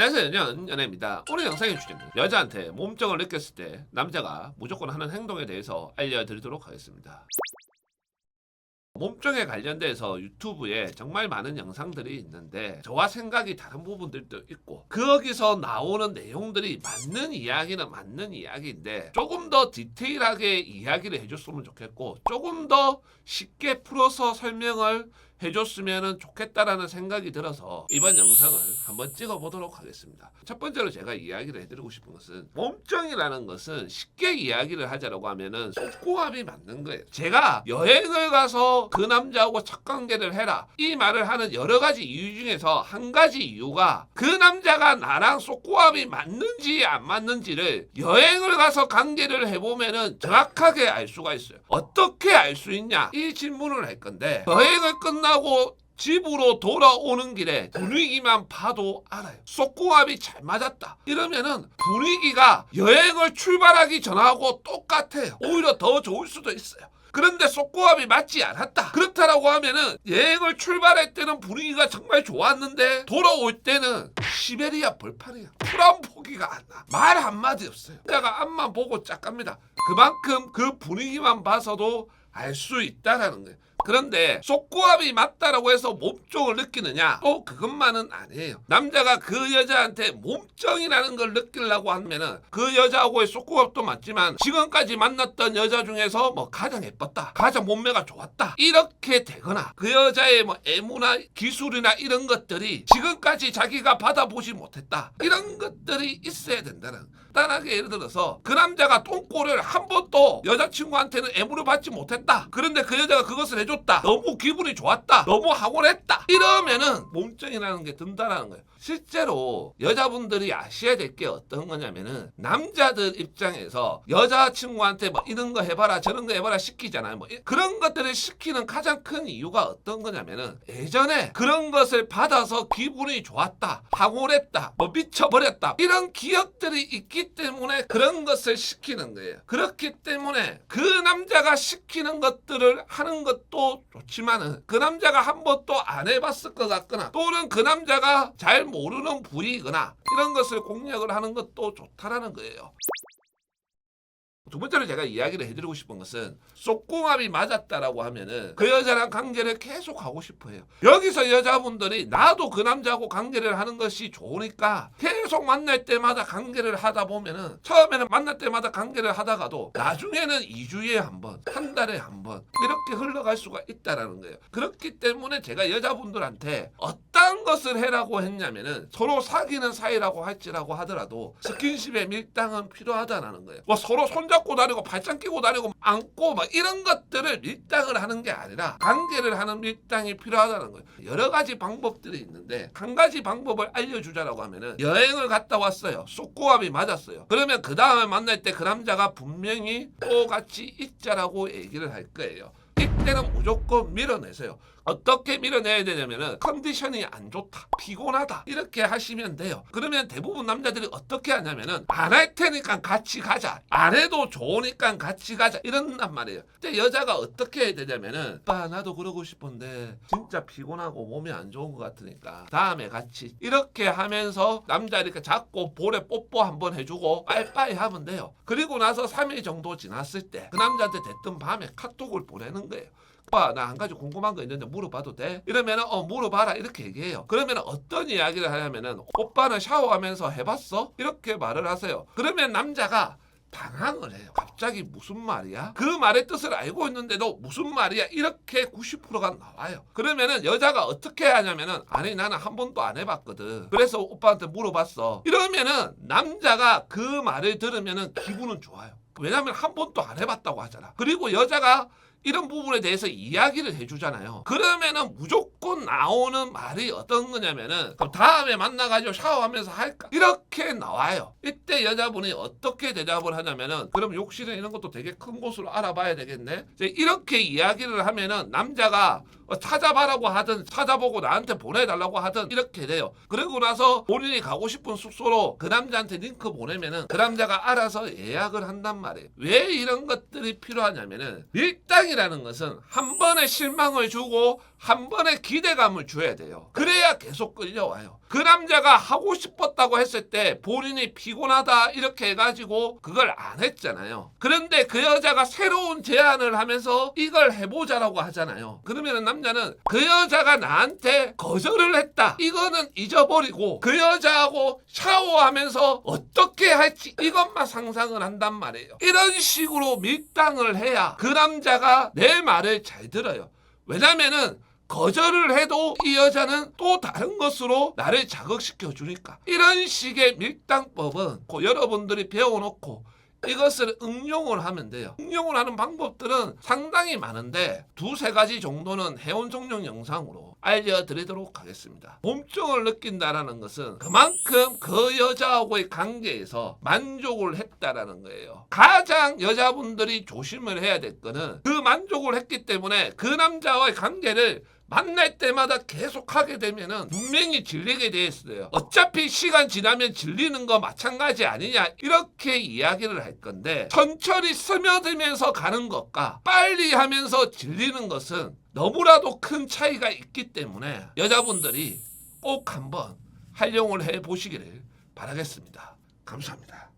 안녕하세요, 연예입니다. 오늘 영상의 주제는 여자한테 몸정을 느꼈을 때 남자가 무조건 하는 행동에 대해서 알려드리도록 하겠습니다. 몸정에 관련돼서 유튜브에 정말 많은 영상들이 있는데 저와 생각이 다른 부분들도 있고 거기서 나오는 내용들이 맞는 이야기는 맞는 이야기인데 조금 더 디테일하게 이야기를 해줬으면 좋겠고 조금 더 쉽게 풀어서 설명을 해줬으면 좋겠다라는 생각이 들어서 이번 영상을 한번 찍어보도록 하겠습니다. 첫 번째로 제가 이야기를 해드리고 싶은 것은 몸정이라는 것은 쉽게 이야기를 하자라고 하면은 속궁합이 맞는 거예요. 제가 여행을 가서 그 남자하고 첫 관계를 해라 이 말을 하는 여러 가지 이유 중에서 한 가지 이유가 그 남자가 나랑 속궁합이 맞는지 안 맞는지를 여행을 가서 관계를 해보면은 정확하게 알 수가 있어요. 어떻게 알 수 있냐 이 질문을 할 건데 여행을 끝나고 집으로 돌아오는 길에 분위기만 봐도 알아요. 속궁합이 잘 맞았다 이러면은 분위기가 여행을 출발하기 전하고 똑같아요. 오히려 더 좋을 수도 있어요. 그런데 속궁합이 맞지 않았다 그렇다라고 하면은 여행을 출발할 때는 분위기가 정말 좋았는데 돌아올 때는 시베리아 벌판이야. 풀 한 포기가 안 나. 말 한마디 없어요. 내가 앞만 보고 짝 갑니다. 그만큼 그 분위기만 봐서도 알 수 있다라는 거예요. 그런데 속궁합이 맞다라고 해서 몸정을 느끼느냐? 또 그것만은 아니에요. 남자가 그 여자한테 몸정이라는 걸 느끼려고 하면은 그 여자하고의 속궁합도 맞지만 지금까지 만났던 여자 중에서 뭐 가장 예뻤다, 가장 몸매가 좋았다 이렇게 되거나 그 여자의 뭐 애무나 기술이나 이런 것들이 지금까지 자기가 받아보지 못했다 이런 것들이 있어야 된다는. 간단하게 예를 들어서 그 남자가 똥꼬를 한 번도 여자친구한테는 애무를 받지 못했다. 그런데 그 여자가 그것을 해줬다. 너무 기분이 좋았다. 너무 하곤했다. 이러면은 몸정이라는 게 든다라는 거예요. 실제로 여자분들이 아셔야 될 게 어떤 거냐면은 남자들 입장에서 여자친구한테 뭐 이런 거 해봐라 저런 거 해봐라 시키잖아요. 뭐 그런 것들을 시키는 가장 큰 이유가 어떤 거냐면은 예전에 그런 것을 받아서 기분이 좋았다, 하곤했다, 뭐 미쳐버렸다 이런 기억들이 있기 때문에 그런 것을 시키는 거예요. 그렇기 때문에 그 남자가 시키는 것들을 하는 것도 좋지만은 그 남자가 한 번도 안 해봤을 것 같거나 또는 그 남자가 잘 모르는 부위거나 이런 것을 공략을 하는 것도 좋다라는 거예요. 두 번째로 제가 이야기를 해드리고 싶은 것은 속궁합이 맞았다라고 하면은 그 여자랑 관계를 계속 하고 싶어 해요. 여기서 여자분들이 나도 그 남자하고 관계를 하는 것이 좋으니까 계속 만날 때마다 관계를 하다 보면은 처음에는 만날 때마다 관계를 하다가도 나중에는 2주에 한 번, 한 달에 한 번 이렇게 흘러갈 수가 있다라는 거예요. 그렇기 때문에 제가 여자분들한테 어떤 것을 해라고 했냐면은 서로 사귀는 사이라고 할지라고 하더라도 스킨십의 밀당은 필요하다라는 거예요. 뭐 서로 손잡고 다니고 발짱 끼고 다니고 안고 막 이런 것들을 밀당을 하는 게 아니라 관계를 하는 밀당이 필요하다는 거예요. 여러 가지 방법들이 있는데 한 가지 방법을 알려주자라고 하면은 여행을 갔다 왔어요. 속궁합이 맞았어요. 그러면 그 다음에 만날 때 그 남자가 분명히 또 같이 있자라고 얘기를 할 거예요. 이때는 무조건 밀어내세요. 어떻게 밀어내야 되냐면은 컨디션이 안 좋다, 피곤하다 이렇게 하시면 돼요. 그러면 대부분 남자들이 어떻게 하냐면은 안 할 테니까 같이 가자, 안 해도 좋으니까 같이 가자 이런단 말이에요. 근데 여자가 어떻게 해야 되냐면은 오빠 나도 그러고 싶은데 진짜 피곤하고 몸이 안 좋은 것 같으니까 다음에 같이 이렇게 하면서 남자 이렇게 잡고 볼에 뽀뽀 한번 해주고 빠이빠이 하면 돼요. 그리고 나서 3일 정도 지났을 때 그 남자한테 대뜸 밤에 카톡을 보내는 거예요. 오빠 나 한 가지 궁금한 거 있는데 물어봐도 돼? 이러면은 물어봐라 이렇게 얘기해요. 그러면 어떤 이야기를 하냐면은 오빠는 샤워하면서 해봤어? 이렇게 말을 하세요. 그러면 남자가 당황을 해요. 갑자기 무슨 말이야? 그 말의 뜻을 알고 있는데도 무슨 말이야? 이렇게 90%가 나와요. 그러면은 여자가 어떻게 하냐면은 아니 나는 한 번도 안 해봤거든. 그래서 오빠한테 물어봤어. 이러면은 남자가 그 말을 들으면은 기분은 좋아요. 왜냐면 한 번도 안 해봤다고 하잖아. 그리고 여자가 이런 부분에 대해서 이야기를 해주잖아요. 그러면은 무조건 나오는 말이 어떤 거냐면은 그럼 다음에 만나가지고 샤워하면서 할까? 이렇게 나와요. 이때 여자분이 어떻게 대답을 하냐면은 그럼 욕실에 이런 것도 되게 큰 곳으로 알아봐야 되겠네. 이렇게 이야기를 하면은 남자가 찾아봐라고 하든 찾아보고 나한테 보내달라고 하든 이렇게 돼요. 그러고 나서 본인이 가고 싶은 숙소로 그 남자한테 링크 보내면은 그 남자가 알아서 예약을 한단 말이에요. 왜 이런 것들이 필요하냐면은 밀당이라는 것은 한 번의 실망을 주고 한 번에 기대감을 줘야 돼요. 그래야 계속 끌려와요. 그 남자가 하고 싶었다고 했을 때 본인이 피곤하다 이렇게 해가지고 그걸 안 했잖아요. 그런데 그 여자가 새로운 제안을 하면서 이걸 해보자라고 하잖아요. 그러면 남자는 그 여자가 나한테 거절을 했다, 이거는 잊어버리고 그 여자하고 샤워하면서 어떻게 할지 이것만 상상을 한단 말이에요. 이런 식으로 밀당을 해야 그 남자가 내 말을 잘 들어요. 왜냐면은 거절을 해도 이 여자는 또 다른 것으로 나를 자극시켜 주니까. 이런 식의 밀당법은 여러분들이 배워놓고 이것을 응용을 하면 돼요. 응용을 하는 방법들은 상당히 많은데 두세 가지 정도는 해운종용 영상으로 알려드리도록 하겠습니다. 몸종을 느낀다라는 것은 그만큼 그 여자하고의 관계에서 만족을 했다라는 거예요. 가장 여자분들이 조심을 해야 될 거는 그 만족을 했기 때문에 그 남자와의 관계를 만날 때마다 계속 하게 되면은 분명히 질리게 돼 있어요. 어차피 시간 지나면 질리는 거 마찬가지 아니냐, 이렇게 이야기를 할 건데, 천천히 스며들면서 가는 것과 빨리 하면서 질리는 것은 너무나도 큰 차이가 있기 때문에 여자분들이 꼭 한번 활용을 해 보시기를 바라겠습니다. 감사합니다.